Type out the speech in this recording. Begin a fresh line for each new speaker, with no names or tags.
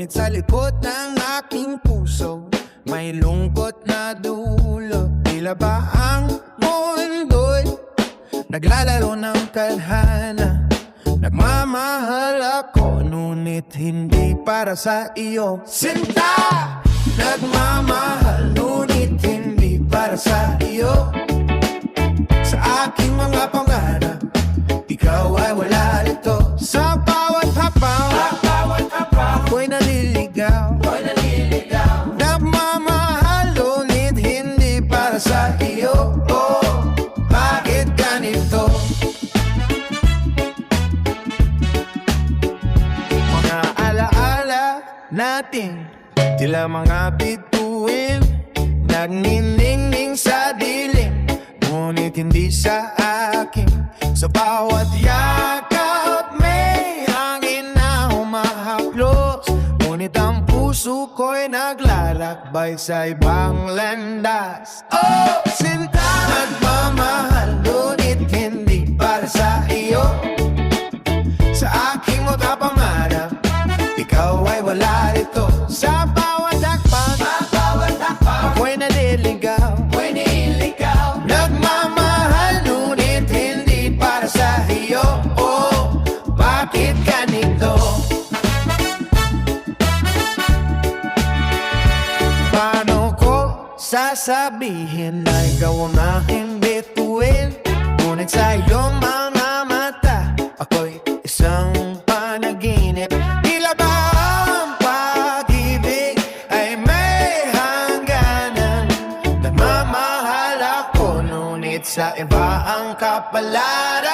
Ngunit sa likod ng aking puso may lungkot na dulo. Tila ba ang mundo'y naglalaro ng tadhana? Nagmamahal ako, ngunit hindi para sa iyo, sinta. Nagmamahal, ngunit hindi para sa iyo. Sa aking mga pangarap, ikaw ay wala rito. Sa bawat hapaw, ako'y naliligaw. Nagmamahal, ngunit hindi para sa iyo. Oh, bakit ganito? Mga alaala natin, tila mga bituin, nagniningning sa dilim, ngunit hindi sa akin. Sa bawat yakap may hangin na humahaplos, ngunit ang puso ko'y naglalakbay sa ibang landas. Oh, sinta. Nagmamahal, ngunit hindi para sa iyo. Sa aking mga pangarap, ikaw ay wala rito. Sa bawat hakbang, ako'y naliligaw. Nagmamahal, ngunit hindi para sa iyo. Oh, bakit ganito? Paano ko sasabihin na ikaw ang aking bituin? Ngunit sa iyong mga mata, ako'y isang panaginip. Tila ba ang pag-ibig ay may hangganan? Nagmamahal ako, ngunit sa iba ang kapalaran.